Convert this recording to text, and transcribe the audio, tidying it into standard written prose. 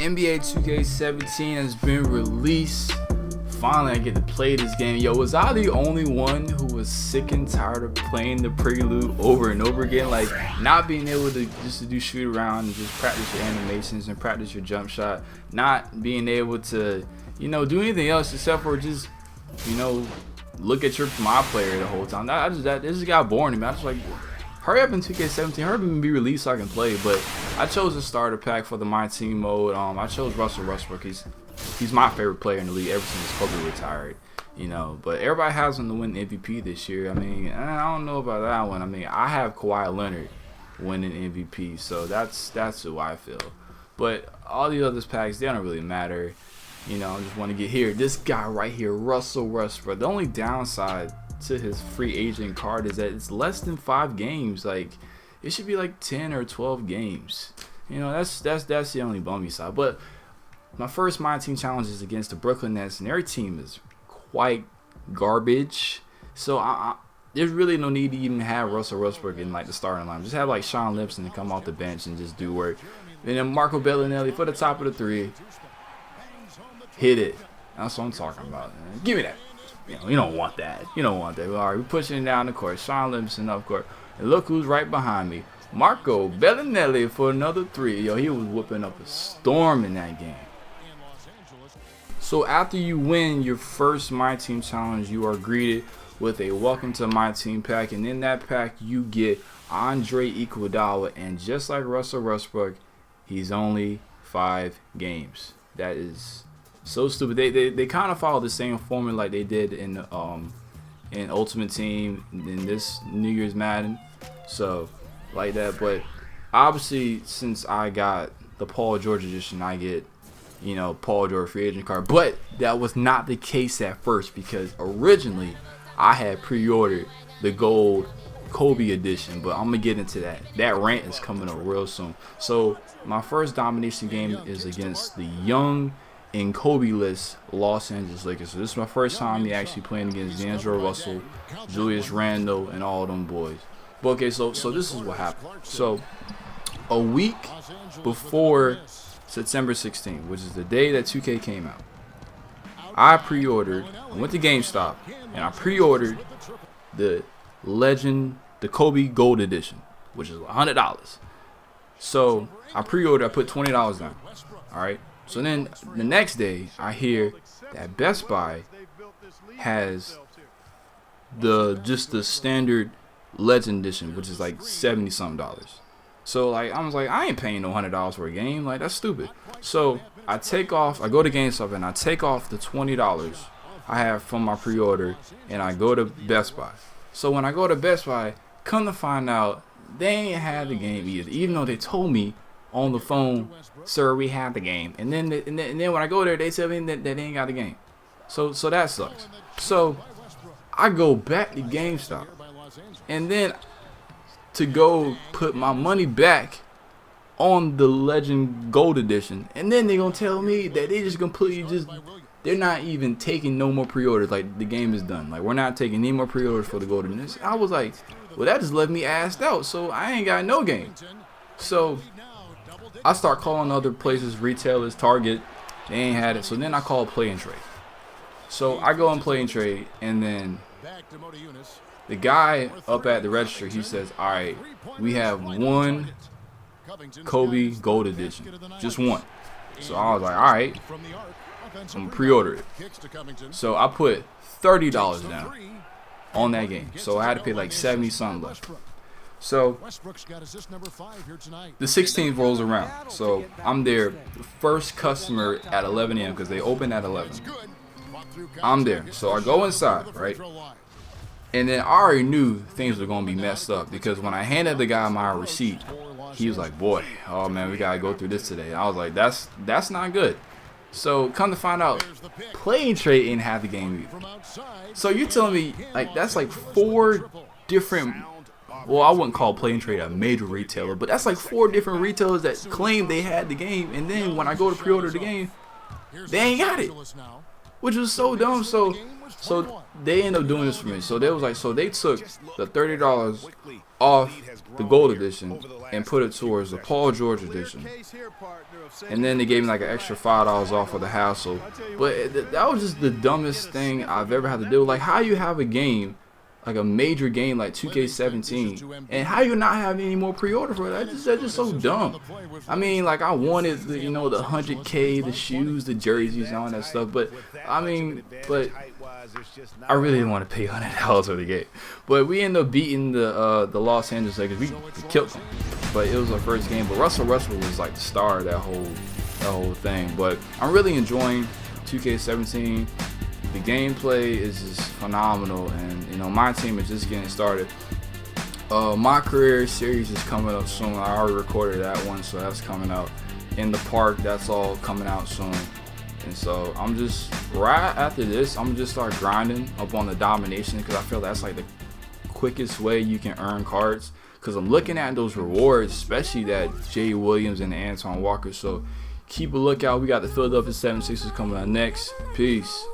NBA 2K17 has been released. Finally, I get to play this game. Yo, was I the only one who was sick and tired of playing the prelude over and over again? Like, not being able to just do shoot around and just practice your animations and practice your jump shot. Not being able to, do anything else except for just, look at my player the whole time. This just got boring to me. I was like, hurry up in 2K17, hurry up and be released so I can play. But I chose a starter pack for the My Team mode. I chose Westbrook. He's my favorite player in the league ever since Kobe retired. But everybody has him to win MVP this year. I mean, I don't know about that one. I mean, I have Kawhi Leonard winning MVP, so that's who I feel. But all the other packs, they don't really matter. I just want to get here. This guy right here, Russell Westbrook. The only downside to his free agent card is that it's less than 5 games. Like, it should be like 10 or 12 games. That's the only bummy side. But my first My Team challenge is against the Brooklyn Nets, and their team is quite garbage. So there's really no need to even have Russell Westbrook in like the starting line. Just have like Sean Livingston to come off the bench and just do work. And then Marco Bellinelli for the top of the 3. Hit it. That's what I'm talking about, man. Give me that. You don't want that. You don't want that. All right, we're pushing it down the court. Sean Livingston up court. And look who's right behind me. Marco Bellinelli for another 3. Yo, he was whooping up a storm in that game. So after you win your first My Team challenge, you are greeted with a Welcome to My Team pack. And in that pack, you get Andre Iguodala. And just like Russell Westbrook, he's only 5 games. That is so stupid. They kind of follow the same formula like they did in Ultimate Team in this New Year's Madden. So like that. But obviously, since I got the Paul George edition, I get Paul George free agent card. But that was not the case at first, because originally I had pre-ordered the gold Kobe edition, but I'm gonna get into that. That rant is coming up real soon. So my first domination game is against the young and Kobe-less Los Angeles Lakers. So this is my first time actually playing against D'Angelo Russell, Julius Randle, and all them boys. But okay, so this is what happened. So a week before September 16th, which is the day that 2K came out, I went to GameStop, and I pre-ordered the Kobe Gold Edition, which is $100. So I put $20 down. Alright, so then the next day, I hear that Best Buy has just the standard Legend Edition, which is like $70-something. So I was like, I ain't paying no $100 for a game. Like, that's stupid. So I go to GameStop and I take off the $20 I have from my pre-order, and I go to Best Buy. So when I go to Best Buy, come to find out, they ain't had the game either, even though they told me on the phone, sir, we have the game. And then when I go there, they tell me that they ain't got the game. So that sucks. So I go back to GameStop, and then to go put my money back on the Legend Gold Edition, and then they're gonna tell me that they just completely they're not even taking no more pre-orders. Like, the game is done. Like, we're not taking any more pre-orders for the Gold Edition. I was like, well, that just left me assed out, so I ain't got no game. So I start calling other places, retailers, Target. They ain't had it. So then I call Play and Trade. So I go and Play and Trade, and then the guy up at the register, he says, all right, we have one Kobe Gold Edition, just one. So I was like, all right, I'm gonna pre-order it. So I put $30 down on that game. So I had to pay like 70-something left. So the 16th rolls around. So I'm their first customer at 11 a.m. because they open at 11. I'm there. So I go inside, right? And then I already knew things were going to be messed up, because when I handed the guy my receipt, he was like, boy, oh man, we got to go through this today. I was like, that's not good. So come to find out, Play and Trade ain't have the game either. So you're telling me, like, that's like 4 different, well, I wouldn't call Play and Trade a major retailer, but that's like 4 different retailers that claim they had the game, and then when I go to pre-order the game, they ain't got it. which was so dumb. So they ended up doing this for me. So they was like, so they took the $30 off the gold edition and put it towards the Paul George edition, and then they gave me like an extra $5 off for the hassle. But that was just the dumbest thing I've ever had to do. Like, how you have a game, like a major game like 2K17, and how you not have any more pre-order for it? That's just so dumb. I mean, like, I wanted the, you know, the 100K, the shoes, the jerseys, and all that stuff. But I mean, I really didn't want to pay $100 for the game. But we ended up beating the Los Angeles Lakers. We killed them. But it was our first game. But Russell Westbrook was like the star of that whole thing. But I'm really enjoying 2K17. The gameplay is just phenomenal, and you know, my team is just getting started. My career series is coming up soon. I already recorded that one, so that's coming out. In the park, that's all coming out soon. And so I'm just, right after this, I'm gonna just start grinding up on the domination, because I feel that's like the quickest way you can earn cards. Because I'm looking at those rewards, especially that Jay Williams and the Antoine Walker. So keep a lookout. We got the Philadelphia 76ers coming out next. Peace.